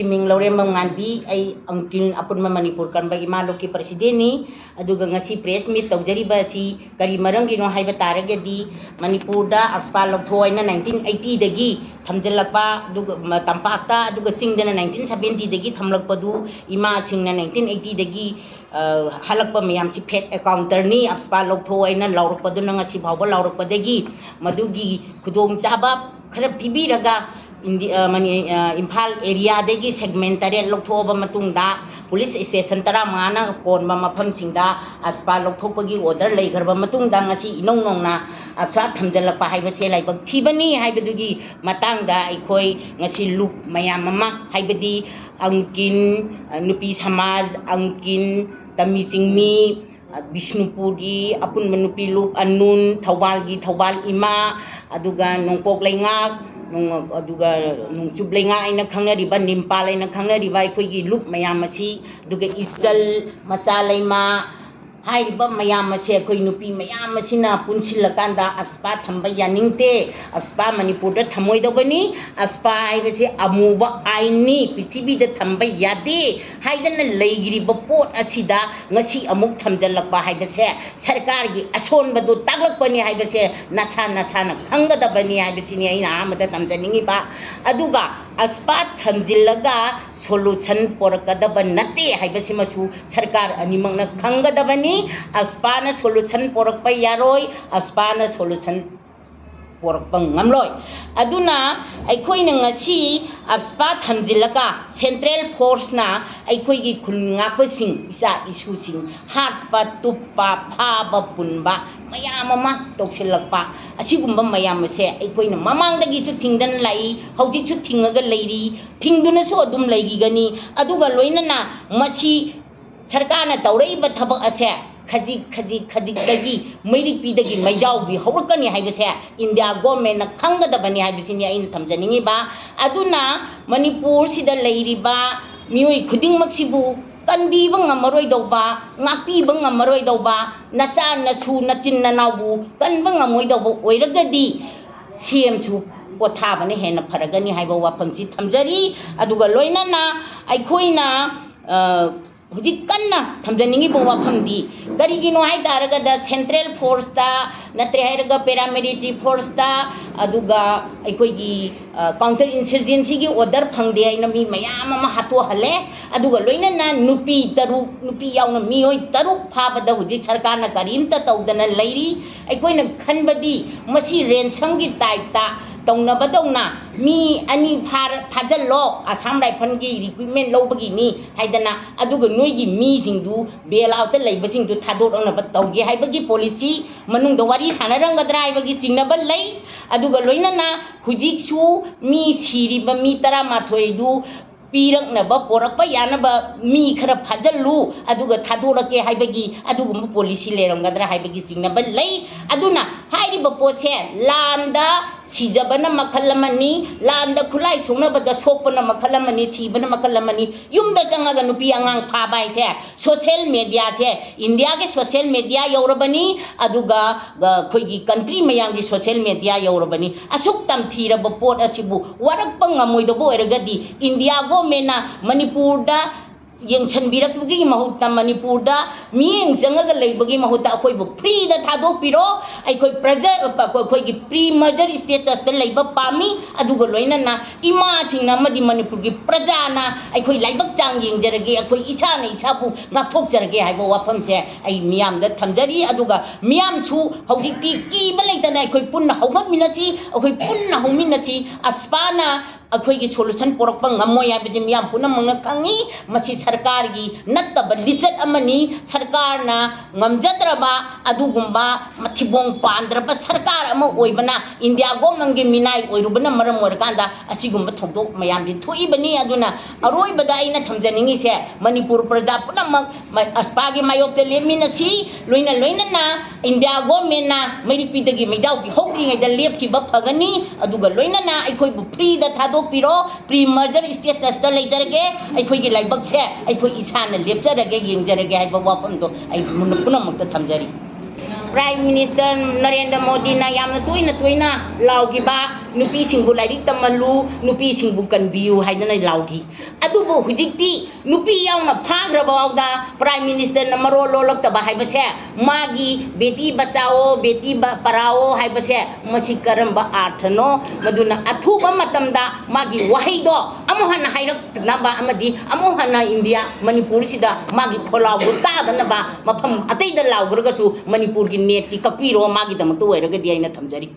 Ming Lauremam Nganbi ay angkin apun Manipur kan bagi Malok ki presiden ni aduga ngasi press meet tawjariba si kari maranggi no haiba taragadi Manipur da aspa lokthoi na 1980 dagi thamjalakpa aduga tampakta aduga singdana 1970 dagi thamlakpadu ima singna 1980 dagi halakpa mayam si pet accounter ni aspa lokthoi na laurukpadu na ngasi phawba laurukpadagi madugi khudong chaba khara pibiraga Imphal area degi segment tare lokthobba matungda police station tara mangana konba mafam singda aspa lokthopagi order leigarba matungda ngasi inong nongna apsa thamjalakpa haibase laibak thibani haibadugi matangda aikoi ngasi loop mayam ama haibadi angkin nupi samaj angkin tamisingmi Bishnupurgi apun manupi loop anun thawbalgi thawbal ima aduga nongpok leingak aduga nung chublenga aina khangnariba nimpal aina khangnariba aikoigi loop mayam asi aduga isal masalaima hairiba mayam asi akoi nupi mayam asina punsilakanda aspa thamba yaningte aspa Manipur da thamoi dobani aspa haibase amuba aini prithibi da thamba yade haidana leigiriba pot asida ngasi amuk thamjalakba haibase sarkar gi asonbadu taglakpani haibase nasa na khangadabani haibasini aina amada thamjaningi ba aduga aspa thamjillaga solution porakadaba nate haibasi masu sarkar animangna khangadabani aspana solution porakpa yaroi aspana solution porakpa ngamloi aduna aikoina ngasi aspa thamjillaga central force na aikoigi khulngapasing isa isusing hatpa tuppa phaba punba mayam ama toksilakpa asigumba mayam se aikoina mamangdagi chu thingdan lai hauji chu thingaga leiri thingduna so adum leigigani aduga loinana masi sarkarna tawreiba thabak ase khajik dagi mairik pidagi maijaubi hawrakani haibase India government na khangadabani haibasini aina thamjaningi ba aduna Manipur sida leiriba mioi khudingmaksibu kandiba ngamaroi dauba ngapiba ngamaroi dauba nasa nasu natin nanabu kanba ngamoi dauba oiragadi CM su pothabane hena faragani haiba wafamsi thamjari aduga loinana aikoina Hujik kanna thamjaningi bo wafamdi karigino hai daraga da central force ta natre hairaga paramilitary force ta aduga aikoigi counter insurgency gi order phangde aina mi mayam ama hatu hale aduga loinana nupi yauna mioi taruk phabada hujik sarkar na karimta tawdana leiri aikoina khanbadi masi ransom gi type ta tongna badongna mi ani phajallo Assam Rifle gi equipment lobagi ni haidana aduga noigi mi singdu bail out leibasing du thadorna ba tawge haibagi policy manungda wari sanaranga drive gi chingnaba lei aduga loinana hujik su mi siriba mi tara mathoi du piraknaba porakpa yanaba mi khara phajallu aduga thadorake haibagi aduga policy leramgadra haibagi chingnaba lei aduna hairiba potse landa sijabana makhalamani landa khulai sungnabada sokpana makhalamani sibana makhalamani yumda changaga nupi angang phabai se social media se India ge social media yaurabani aduga khoigi country mayam ge social media yaurabani asuk tamthira ba pot asibu warakpa ngamoidobo eragadi India go mena Manipur da yengchanbirakbugi mahutta Manipur da miyeng jangaga leibagi mahutta akoi bu free da thadokpiro aikoi praja akoi gi pre merger status da leiba pami aduga loinana ima singna madi Manipur gi praja na aikoi laibak chang yengjarage akoi isa na isa bu ngathokjarage haibo wafam se ai miyam da thamjari aduga miyam su haujikti ki ba leitana aikoi punna haugaminasi akoi punna hauminasi aspana akoigi solution porakpa ngamoy haibasi miyam punamangna khangi masi sarkar gi nattaba lijat amani sarkar na ngamjadraba adugumba mathibong pandraba sarkar ama oibana India government gi minai oirubana maram oirkanda asigumba thokdok mayam gi thoibani aduna aroibada aina thamjaningi se Manipur praja punamak aspa gi mayokte leminasi loina na India government na mairipidagi maijau gi hokringai da lepki ba phagani aduga loina na aikoi bu free da thado piro pre merger status da leijarage aikoi gi laibak se aikoi isana lepjarage yengjarage haiba wafamdo ai punamak thamjari Prime Minister Narendra Modi na yamna tuina laugiba ꯅꯨꯄꯤꯁꯤꯡꯕꯨ ꯂꯥꯏꯔꯤꯛ ꯇꯝꯍꯜꯂꯨ ꯅꯨꯄꯤꯁꯤꯡꯕꯨ ꯀꯟꯕꯤꯌꯨ ꯍꯥꯏꯗꯅ ꯂꯥꯎꯈꯤ ꯑꯗꯨꯕꯨ ꯍꯧꯖꯤꯛꯇꯤ ꯅꯨꯄꯤ ꯌꯥꯎꯅ ꯐꯥꯈ꯭ꯔꯕꯥꯎꯗ prime ꯃꯤꯅꯤꯁꯇꯔꯅ ꯃꯔꯣꯜ ꯂꯣꯜꯂꯛꯇꯕ ꯍꯥꯏꯕꯁꯦ ꯃꯥꯒꯤ ꯕꯦꯇꯤ ꯕꯆꯥओ ꯕꯦꯇꯤ ꯄꯔꯥओ ꯍꯥꯏꯕꯁꯦ ꯃꯁꯤ ꯀꯔꯝꯕ ꯑꯥꯔꯊꯅꯣ ꯃꯗꯨꯅ ꯑꯊꯨꯕ ꯃꯇꯝꯗ ꯃꯥꯒꯤ ꯋꯥꯍꯩꯗꯣ ꯑꯃꯨꯛ ꯍꯟꯅ ꯍꯥꯏꯔꯛꯅꯕ ꯑꯃꯗꯤ ꯑꯃꯨꯛ ꯍꯟꯅ ꯏꯟꯗꯤꯌꯥ ꯃꯅꯤꯄꯨꯔꯁꯤꯗ ꯃꯥꯒꯤ ꯈꯣꯜꯂꯥꯎꯗꯨ ꯇꯥꯗꯅꯕ ꯃꯐꯝ ꯑꯇꯩꯗ ꯂꯥꯎꯈ꯭ꯔꯒꯁꯨ ꯃꯅꯤꯄꯨꯔꯒꯤ ꯅꯦꯠꯇꯤ ꯀꯛꯄꯤꯔꯣ ꯃꯥꯒꯤꯗꯃꯛꯇ ꯑꯣꯏꯔꯒꯗꯤ ꯑꯩꯅ ꯊꯝꯖꯔꯤ